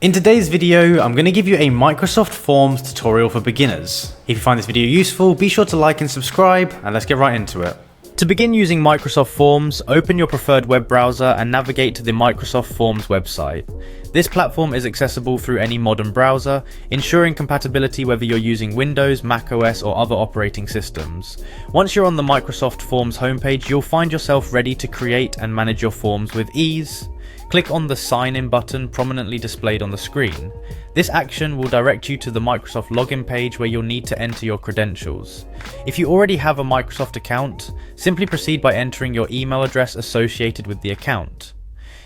In today's video, I'm going to give you a Microsoft Forms tutorial for beginners. If you find this video useful, be sure to like and subscribe, and let's get right into it. To begin using Microsoft Forms, open your preferred web browser and navigate to the Microsoft Forms website. This platform is accessible through any modern browser, ensuring compatibility whether you're using Windows, macOS or other operating systems. Once you're on the Microsoft Forms homepage, you'll find yourself ready to create and manage your forms with ease. Click on the Sign In button prominently displayed on the screen. This action will direct you to the Microsoft login page where you'll need to enter your credentials. If you already have a Microsoft account, simply proceed by entering your email address associated with the account.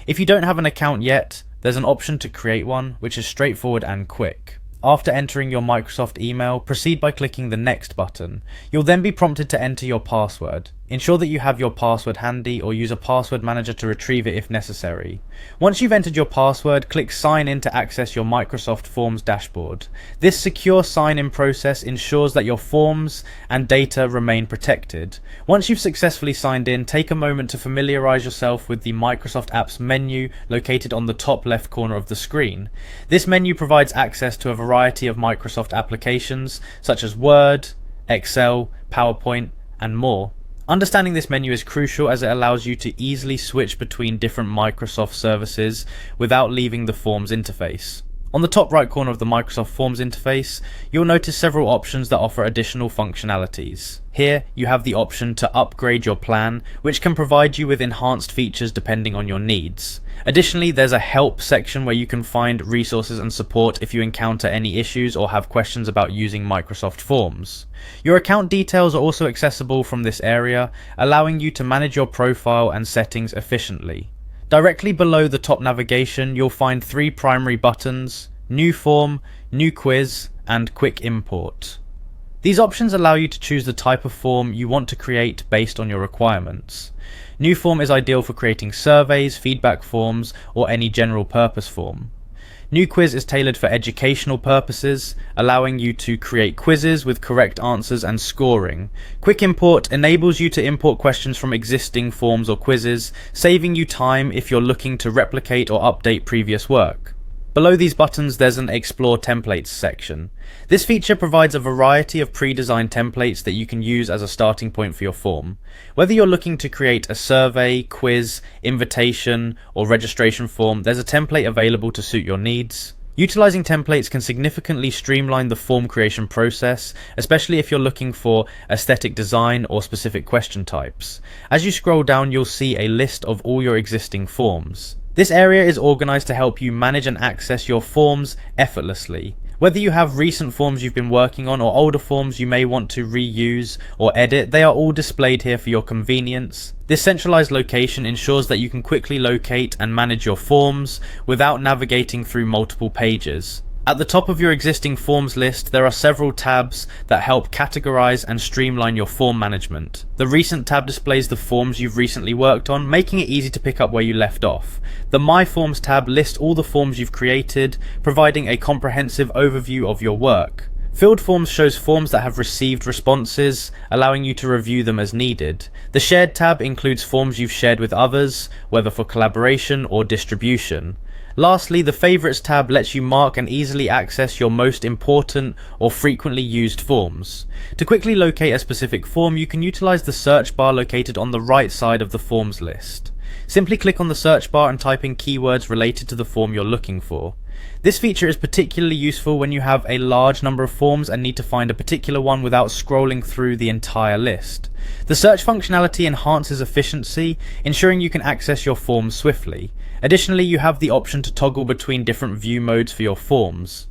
If you don't have an account yet, there's an option to create one, which is straightforward and quick. After entering your Microsoft email, proceed by clicking the Next button. You'll then be prompted to enter your password. Ensure that you have your password handy or use a password manager to retrieve it if necessary. Once you've entered your password, click Sign In to access your Microsoft Forms dashboard. This secure sign-in process ensures that your forms and data remain protected. Once you've successfully signed in, take a moment to familiarize yourself with the Microsoft Apps menu located on the top left corner of the screen. This menu provides access to a variety of Microsoft applications such as Word, Excel, PowerPoint, and more. Understanding this menu is crucial as it allows you to easily switch between different Microsoft services without leaving the Forms interface. On the top right corner of the Microsoft Forms interface, you'll notice several options that offer additional functionalities. Here, you have the option to upgrade your plan, which can provide you with enhanced features depending on your needs. Additionally, there's a help section where you can find resources and support if you encounter any issues or have questions about using Microsoft Forms. Your account details are also accessible from this area, allowing you to manage your profile and settings efficiently. Directly below the top navigation, you'll find three primary buttons: New Form, New Quiz, and Quick Import. These options allow you to choose the type of form you want to create based on your requirements. New Form is ideal for creating surveys, feedback forms, or any general purpose form. New Quiz is tailored for educational purposes, allowing you to create quizzes with correct answers and scoring. Quick Import enables you to import questions from existing forms or quizzes, saving you time if you're looking to replicate or update previous work. Below these buttons, there's an Explore Templates section. This feature provides a variety of pre-designed templates that you can use as a starting point for your form. Whether you're looking to create a survey, quiz, invitation, or registration form, there's a template available to suit your needs. Utilizing templates can significantly streamline the form creation process, especially if you're looking for aesthetic design or specific question types. As you scroll down, you'll see a list of all your existing forms. This area is organized to help you manage and access your forms effortlessly. Whether you have recent forms you've been working on or older forms you may want to reuse or edit, they are all displayed here for your convenience. This centralized location ensures that you can quickly locate and manage your forms without navigating through multiple pages. At the top of your existing forms list, there are several tabs that help categorize and streamline your form management. The Recent tab displays the forms you've recently worked on, making it easy to pick up where you left off. The My Forms tab lists all the forms you've created, providing a comprehensive overview of your work. Filled Forms shows forms that have received responses, allowing you to review them as needed. The Shared tab includes forms you've shared with others, whether for collaboration or distribution. Lastly, the Favorites tab lets you mark and easily access your most important or frequently used forms. To quickly locate a specific form, you can utilize the search bar located on the right side of the forms list. Simply click on the search bar and type in keywords related to the form you're looking for. This feature is particularly useful when you have a large number of forms and need to find a particular one without scrolling through the entire list. The search functionality enhances efficiency, ensuring you can access your forms swiftly. Additionally, you have the option to toggle between different view modes for your forms.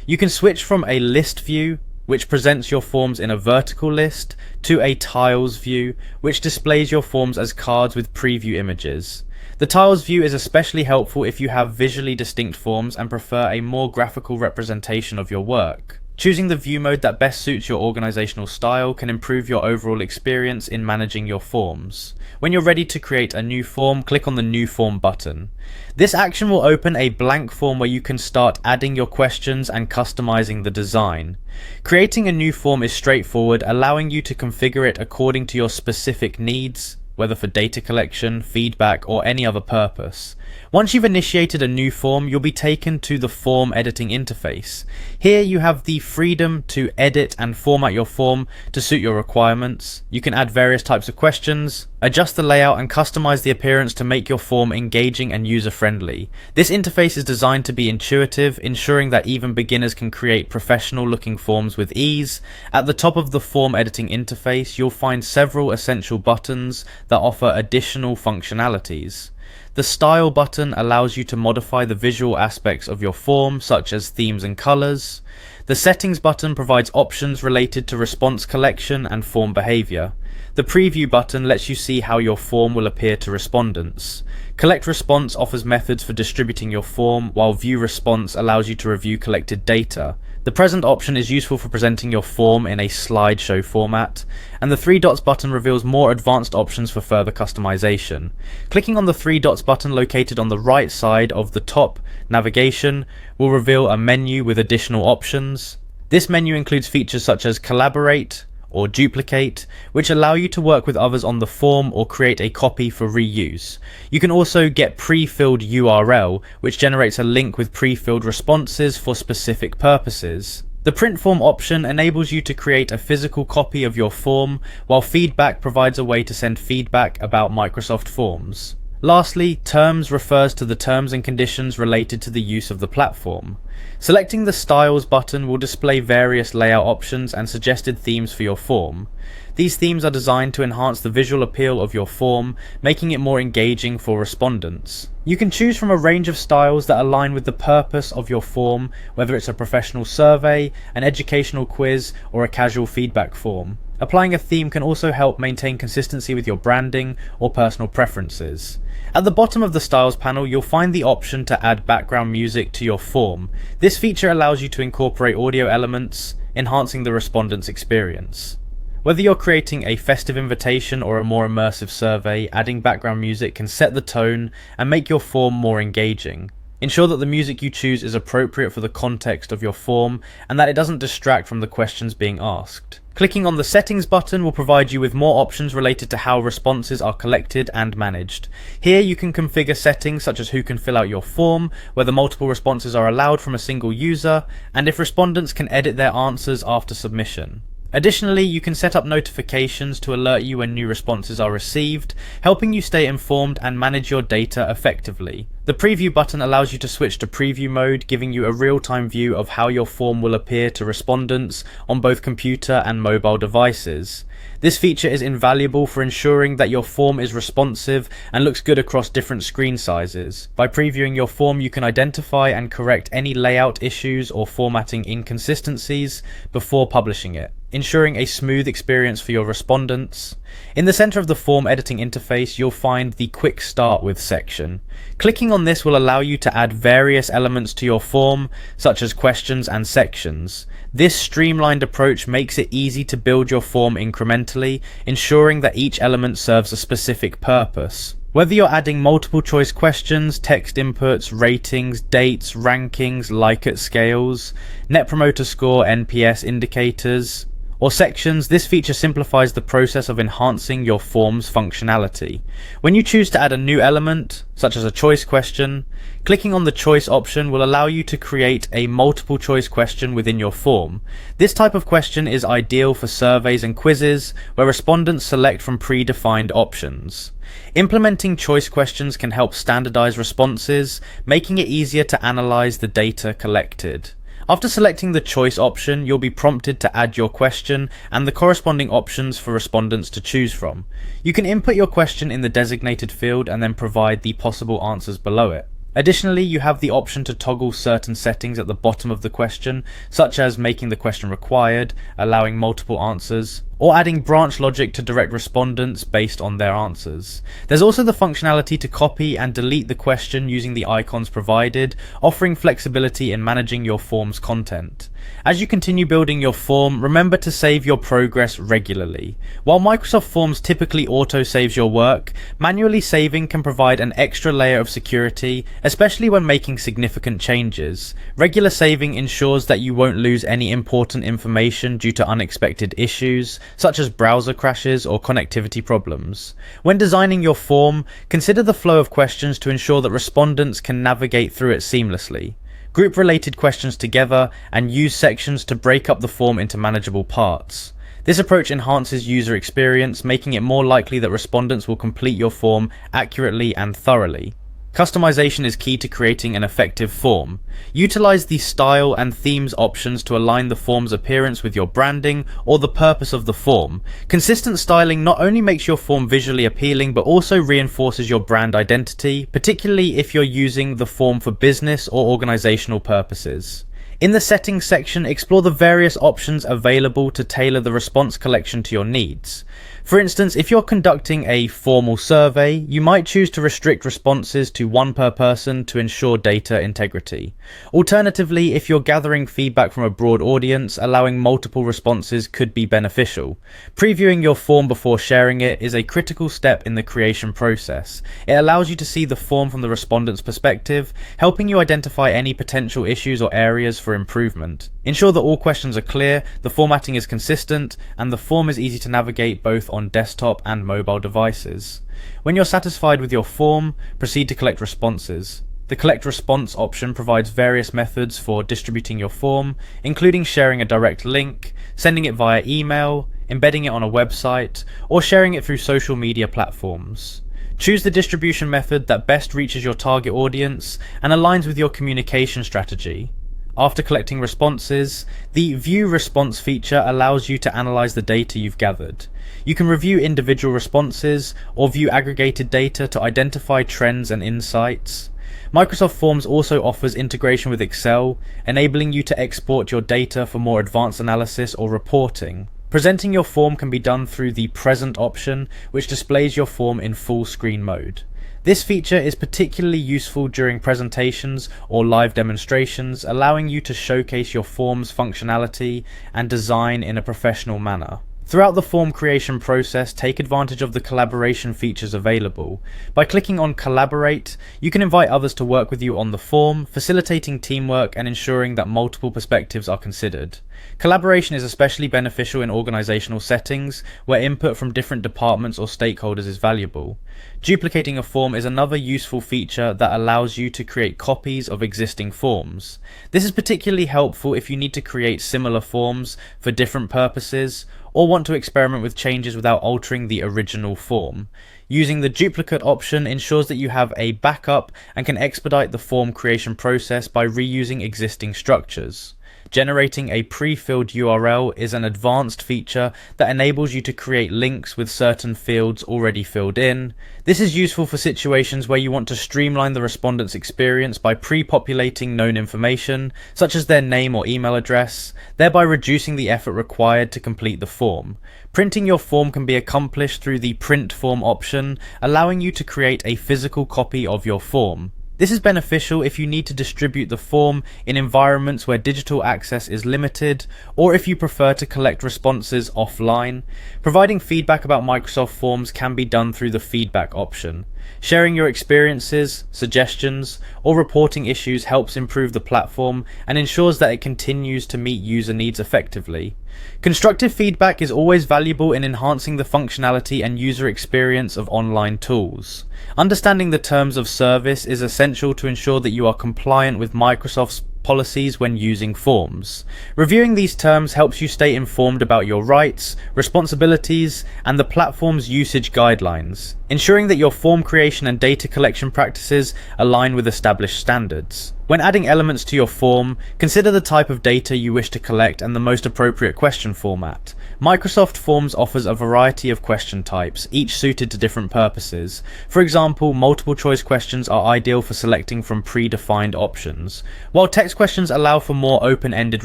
You can switch from a list view, which presents your forms in a vertical list, to a tiles view, which displays your forms as cards with preview images. The tiles view is especially helpful if you have visually distinct forms and prefer a more graphical representation of your work. Choosing the view mode that best suits your organizational style can improve your overall experience in managing your forms. When you're ready to create a new form, click on the New Form button. This action will open a blank form where you can start adding your questions and customizing the design. Creating a new form is straightforward, allowing you to configure it according to your specific needs. whether for data collection, feedback, or any other purpose. Once you've initiated a new form, you'll be taken to the form editing interface. Here you have the freedom to edit and format your form to suit your requirements. You can add various types of questions, adjust the layout, and customize the appearance to make your form engaging and user-friendly. This interface is designed to be intuitive, ensuring that even beginners can create professional-looking forms with ease. At the top of the form editing interface, you'll find several essential buttons that offer additional functionalities. The Style button allows you to modify the visual aspects of your form, such as themes and colors. The Settings button provides options related to response collection and form behavior. The Preview button lets you see how your form will appear to respondents. Collect Response offers methods for distributing your form, while View Response allows you to review collected data. The Present option is useful for presenting your form in a slideshow format, and the Three Dots button reveals more advanced options for further customization. Clicking on the Three Dots button located on the right side of the top navigation will reveal a menu with additional options. This menu includes features such as Collaborate or Duplicate, which allow you to work with others on the form or create a copy for reuse. You can also get pre-filled URL, which generates a link with pre-filled responses for specific purposes. The Print Form option enables you to create a physical copy of your form, while Feedback provides a way to send feedback about Microsoft Forms. Lastly, Terms refers to the terms and conditions related to the use of the platform. Selecting the Styles button will display various layout options and suggested themes for your form. These themes are designed to enhance the visual appeal of your form, making it more engaging for respondents. You can choose from a range of styles that align with the purpose of your form, whether it's a professional survey, an educational quiz, or a casual feedback form. Applying a theme can also help maintain consistency with your branding or personal preferences. At the bottom of the Styles panel, you'll find the option to add background music to your form. This feature allows you to incorporate audio elements, enhancing the respondent's experience. Whether you're creating a festive invitation or a more immersive survey, adding background music can set the tone and make your form more engaging. Ensure that the music you choose is appropriate for the context of your form and that it doesn't distract from the questions being asked. Clicking on the Settings button will provide you with more options related to how responses are collected and managed. Here you can configure settings such as who can fill out your form, whether multiple responses are allowed from a single user, and if respondents can edit their answers after submission. Additionally, you can set up notifications to alert you when new responses are received, helping you stay informed and manage your data effectively. The Preview button allows you to switch to preview mode, giving you a real-time view of how your form will appear to respondents on both computer and mobile devices. This feature is invaluable for ensuring that your form is responsive and looks good across different screen sizes. By previewing your form, you can identify and correct any layout issues or formatting inconsistencies before publishing it, ensuring a smooth experience for your respondents. In the center of the form editing interface, you'll find the Quick Start With section. Clicking on this will allow you to add various elements to your form, such as questions and sections. This streamlined approach makes it easy to build your form incrementally, ensuring that each element serves a specific purpose. Whether you're adding multiple choice questions, text inputs, ratings, dates, rankings, Likert scales, Net Promoter Score, NPS indicators, or sections, this feature simplifies the process of enhancing your form's functionality. When you choose to add a new element, such as a choice question, clicking on the choice option will allow you to create a multiple choice question within your form. This type of question is ideal for surveys and quizzes, where respondents select from predefined options. Implementing choice questions can help standardize responses, making it easier to analyze the data collected. After selecting the choice option, you'll be prompted to add your question and the corresponding options for respondents to choose from. You can input your question in the designated field and then provide the possible answers below it. Additionally, you have the option to toggle certain settings at the bottom of the question, such as making the question required, allowing multiple answers, or adding branch logic to direct respondents based on their answers. There's also the functionality to copy and delete the question using the icons provided, offering flexibility in managing your form's content. As you continue building your form, remember to save your progress regularly. While Microsoft Forms typically auto-saves your work, manually saving can provide an extra layer of security, especially when making significant changes. Regular saving ensures that you won't lose any important information due to unexpected issues, such as browser crashes or connectivity problems. When designing your form, consider the flow of questions to ensure that respondents can navigate through it seamlessly. Group related questions together and use sections to break up the form into manageable parts. This approach enhances user experience, making it more likely that respondents will complete your form accurately and thoroughly. Customization is key to creating an effective form. Utilize the style and themes options to align the form's appearance with your branding or the purpose of the form. Consistent styling not only makes your form visually appealing but also reinforces your brand identity, particularly if you're using the form for business or organizational purposes. In the settings section, explore the various options available to tailor the response collection to your needs. For instance, if you're conducting a formal survey, you might choose to restrict responses to one per person to ensure data integrity. Alternatively, if you're gathering feedback from a broad audience, allowing multiple responses could be beneficial. Previewing your form before sharing it is a critical step in the creation process. It allows you to see the form from the respondent's perspective, helping you identify any potential issues or areas for improvement. Ensure that all questions are clear, the formatting is consistent, and the form is easy to navigate both on desktop and mobile devices. When you're satisfied with your form, proceed to collect responses. The collect response option provides various methods for distributing your form, including sharing a direct link, sending it via email, embedding it on a website, or sharing it through social media platforms. Choose the distribution method that best reaches your target audience and aligns with your communication strategy. After collecting responses, the View Response feature allows you to analyze the data you've gathered. You can review individual responses or view aggregated data to identify trends and insights. Microsoft Forms also offers integration with Excel, enabling you to export your data for more advanced analysis or reporting. Presenting your form can be done through the Present option, which displays your form in full screen mode. This feature is particularly useful during presentations or live demonstrations, allowing you to showcase your form's functionality and design in a professional manner. Throughout the form creation process, take advantage of the collaboration features available. By clicking on Collaborate, you can invite others to work with you on the form, facilitating teamwork and ensuring that multiple perspectives are considered. Collaboration is especially beneficial in organizational settings, where input from different departments or stakeholders is valuable. Duplicating a form is another useful feature that allows you to create copies of existing forms. This is particularly helpful if you need to create similar forms for different purposes, or want to experiment with changes without altering the original form. Using the duplicate option ensures that you have a backup and can expedite the form creation process by reusing existing structures. Generating a pre-filled URL is an advanced feature that enables you to create links with certain fields already filled in. This is useful for situations where you want to streamline the respondent's experience by pre-populating known information, such as their name or email address, thereby reducing the effort required to complete the form. Printing your form can be accomplished through the Print Form option, allowing you to create a physical copy of your form. This is beneficial if you need to distribute the form in environments where digital access is limited, or if you prefer to collect responses offline. Providing feedback about Microsoft Forms can be done through the Feedback option. Sharing your experiences, suggestions, or reporting issues helps improve the platform and ensures that it continues to meet user needs effectively. Constructive feedback is always valuable in enhancing the functionality and user experience of online tools. Understanding the terms of service is essential to ensure that you are compliant with Microsoft's policies when using forms. Reviewing these terms helps you stay informed about your rights, responsibilities, and the platform's usage guidelines, ensuring that your form creation and data collection practices align with established standards. When adding elements to your form, consider the type of data you wish to collect and the most appropriate question format. Microsoft Forms offers a variety of question types, each suited to different purposes. For example, multiple choice questions are ideal for selecting from predefined options, while text questions allow for more open-ended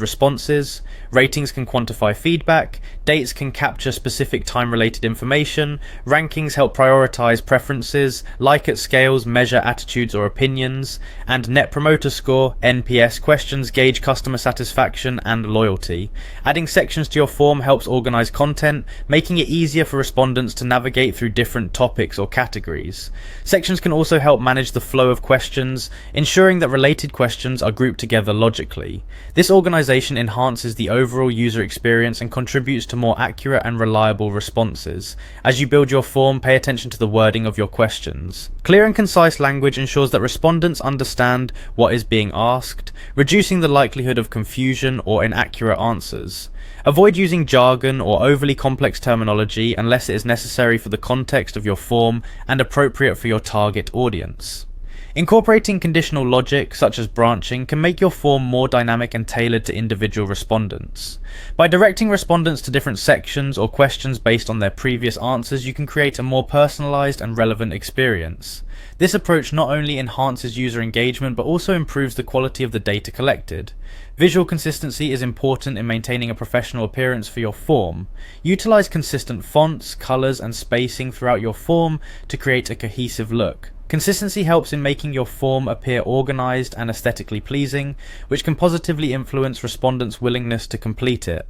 responses. Ratings can quantify feedback, dates can capture specific time-related information, rankings help prioritize preferences, Likert scales measure attitudes or opinions, and Net Promoter Score, NPS questions gauge customer satisfaction and loyalty. Adding sections to your form helps organize content, making it easier for respondents to navigate through different topics or categories. Sections can also help manage the flow of questions, ensuring that related questions are grouped together logically. This organization enhances the overall user experience and contributes to more accurate and reliable responses. As you build your form, pay attention to the wording of your questions. Clear and concise language ensures that respondents understand what is being asked, reducing the likelihood of confusion or inaccurate answers. Avoid using jargon or overly complex terminology unless it is necessary for the context of your form and appropriate for your target audience. Incorporating conditional logic, such as branching, can make your form more dynamic and tailored to individual respondents. By directing respondents to different sections or questions based on their previous answers, you can create a more personalized and relevant experience. This approach not only enhances user engagement but also improves the quality of the data collected. Visual consistency is important in maintaining a professional appearance for your form. Utilize consistent fonts, colors, and spacing throughout your form to create a cohesive look. Consistency helps in making your form appear organized and aesthetically pleasing, which can positively influence respondents' willingness to complete it.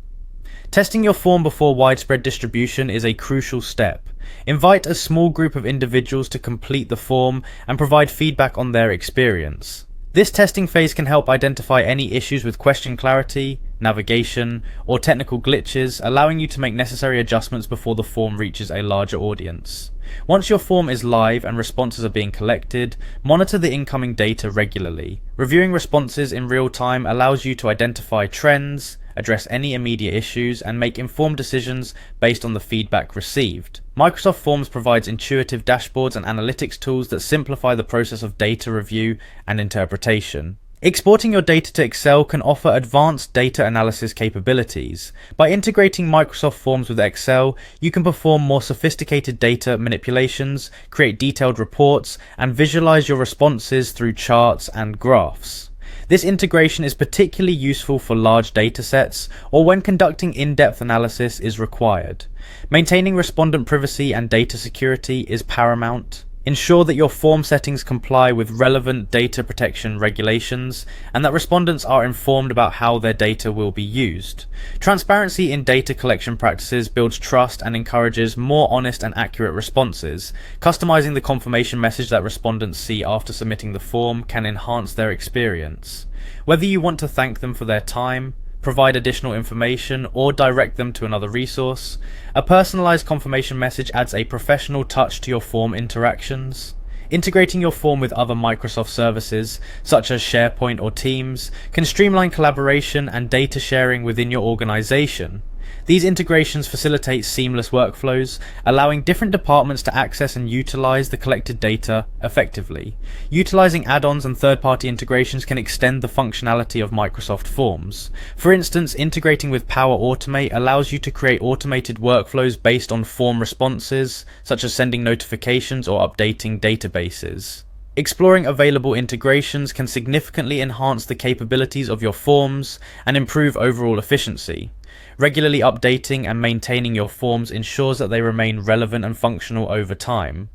Testing your form before widespread distribution is a crucial step. Invite a small group of individuals to complete the form and provide feedback on their experience. This testing phase can help identify any issues with question clarity, navigation, or technical glitches, allowing you to make necessary adjustments before the form reaches a larger audience. Once your form is live and responses are being collected, monitor the incoming data regularly. Reviewing responses in real time allows you to identify trends, address any immediate issues, and make informed decisions based on the feedback received. Microsoft Forms provides intuitive dashboards and analytics tools that simplify the process of data review and interpretation. Exporting your data to Excel can offer advanced data analysis capabilities. By integrating Microsoft Forms with Excel, you can perform more sophisticated data manipulations, create detailed reports, and visualize your responses through charts and graphs. This integration is particularly useful for large datasets or when conducting in-depth analysis is required. Maintaining respondent privacy and data security is paramount. Ensure that your form settings comply with relevant data protection regulations and that respondents are informed about how their data will be used. Transparency in data collection practices builds trust and encourages more honest and accurate responses. Customizing the confirmation message that respondents see after submitting the form can enhance their experience. Whether you want to thank them for their time, provide additional information, or direct them to another resource, a personalized confirmation message adds a professional touch to your form interactions. Integrating your form with other Microsoft services, such as SharePoint or Teams, can streamline collaboration and data sharing within your organization. These integrations facilitate seamless workflows, allowing different departments to access and utilize the collected data effectively. Utilizing add-ons and third-party integrations can extend the functionality of Microsoft Forms. For instance, integrating with Power Automate allows you to create automated workflows based on form responses, such as sending notifications or updating databases. Exploring available integrations can significantly enhance the capabilities of your forms and improve overall efficiency. Regularly updating and maintaining your forms ensures that they remain relevant and functional over time.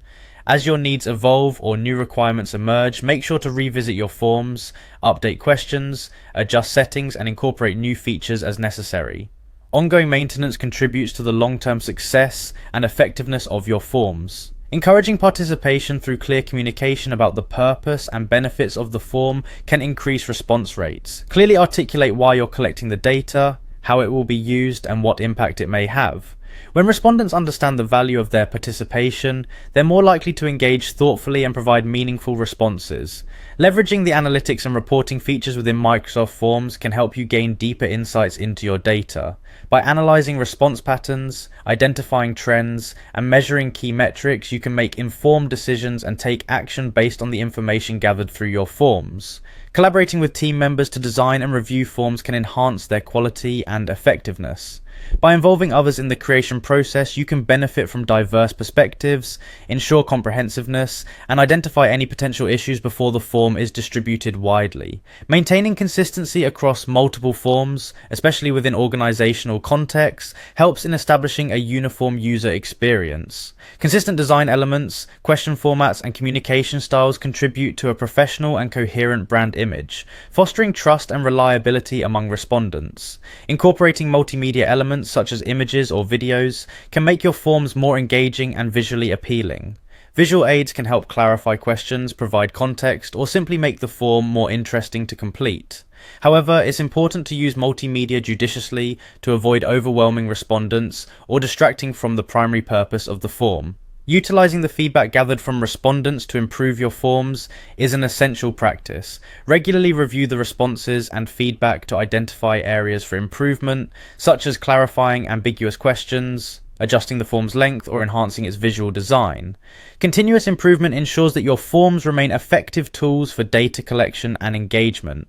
As your needs evolve or new requirements emerge, make sure to revisit your forms, update questions, adjust settings, and incorporate new features as necessary. Ongoing maintenance contributes to the long-term success and effectiveness of your forms. Encouraging participation through clear communication about the purpose and benefits of the form can increase response rates. Clearly articulate why you're collecting the data, how it will be used, and what impact it may have. When respondents understand the value of their participation, they're more likely to engage thoughtfully and provide meaningful responses. Leveraging the analytics and reporting features within Microsoft Forms can help you gain deeper insights into your data. By analyzing response patterns, identifying trends, and measuring key metrics, you can make informed decisions and take action based on the information gathered through your forms. Collaborating with team members to design and review forms can enhance their quality and effectiveness. By involving others in the creation process, you can benefit from diverse perspectives, ensure comprehensiveness, and identify any potential issues before the form is distributed widely. Maintaining consistency across multiple forms, especially within organizational contexts, helps in establishing a uniform user experience. Consistent design elements, question formats, and communication styles contribute to a professional and coherent brand image, fostering trust and reliability among respondents. Incorporating multimedia elements such as images or videos can make your forms more engaging and visually appealing. Visual aids can help clarify questions, provide context, or simply make the form more interesting to complete. However, it's important to use multimedia judiciously to avoid overwhelming respondents or distracting from the primary purpose of the form. Utilizing the feedback gathered from respondents to improve your forms is an essential practice. Regularly review the responses and feedback to identify areas for improvement, such as clarifying ambiguous questions, adjusting the form's length, or enhancing its visual design. Continuous improvement ensures that your forms remain effective tools for data collection and engagement.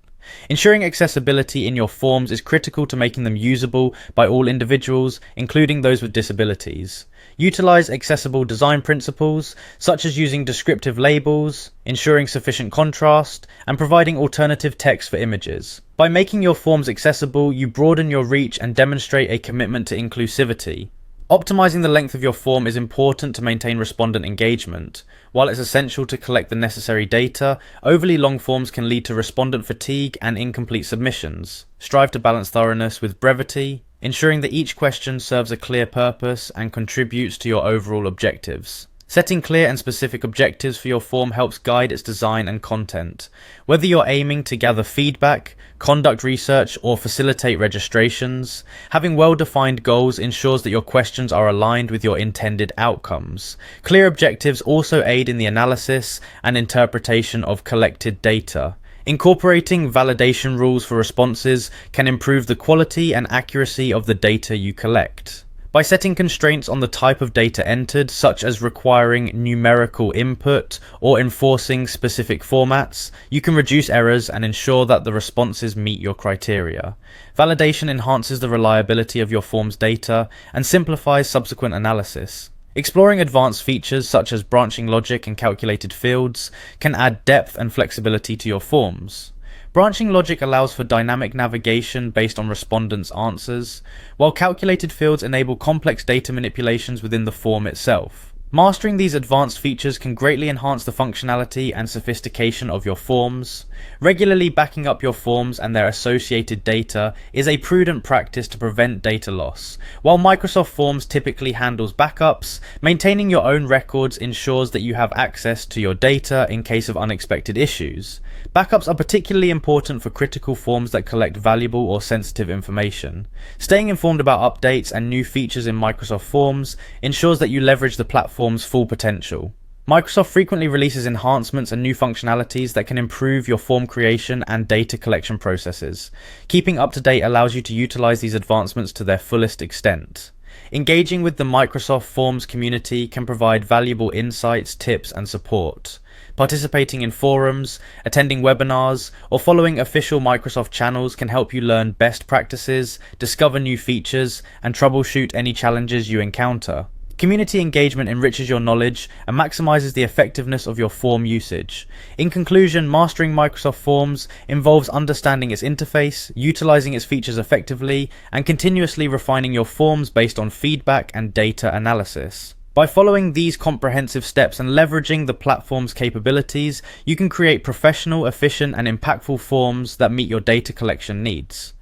Ensuring accessibility in your forms is critical to making them usable by all individuals, including those with disabilities. Utilize accessible design principles, such as using descriptive labels, ensuring sufficient contrast, and providing alternative text for images. By making your forms accessible, you broaden your reach and demonstrate a commitment to inclusivity. Optimizing the length of your form is important to maintain respondent engagement. While it's essential to collect the necessary data, overly long forms can lead to respondent fatigue and incomplete submissions. Strive to balance thoroughness with brevity, ensuring that each question serves a clear purpose and contributes to your overall objectives. Setting clear and specific objectives for your form helps guide its design and content. Whether you're aiming to gather feedback, conduct research, or facilitate registrations, having well-defined goals ensures that your questions are aligned with your intended outcomes. Clear objectives also aid in the analysis and interpretation of collected data. Incorporating validation rules for responses can improve the quality and accuracy of the data you collect. By setting constraints on the type of data entered, such as requiring numerical input or enforcing specific formats, you can reduce errors and ensure that the responses meet your criteria. Validation enhances the reliability of your form's data and simplifies subsequent analysis. Exploring advanced features such as branching logic and calculated fields can add depth and flexibility to your forms. Branching logic allows for dynamic navigation based on respondents' answers, while calculated fields enable complex data manipulations within the form itself. Mastering these advanced features can greatly enhance the functionality and sophistication of your forms. Regularly backing up your forms and their associated data is a prudent practice to prevent data loss. While Microsoft Forms typically handles backups, maintaining your own records ensures that you have access to your data in case of unexpected issues. Backups are particularly important for critical forms that collect valuable or sensitive information. Staying informed about updates and new features in Microsoft Forms ensures that you leverage the platform's full potential. Microsoft frequently releases enhancements and new functionalities that can improve your form creation and data collection processes. Keeping up to date allows you to utilize these advancements to their fullest extent. Engaging with the Microsoft Forms community can provide valuable insights, tips, and support. Participating in forums, attending webinars, or following official Microsoft channels can help you learn best practices, discover new features, and troubleshoot any challenges you encounter. Community engagement enriches your knowledge and maximizes the effectiveness of your form usage. In conclusion, mastering Microsoft Forms involves understanding its interface, utilizing its features effectively, and continuously refining your forms based on feedback and data analysis. By following these comprehensive steps and leveraging the platform's capabilities, you can create professional, efficient, and impactful forms that meet your data collection needs.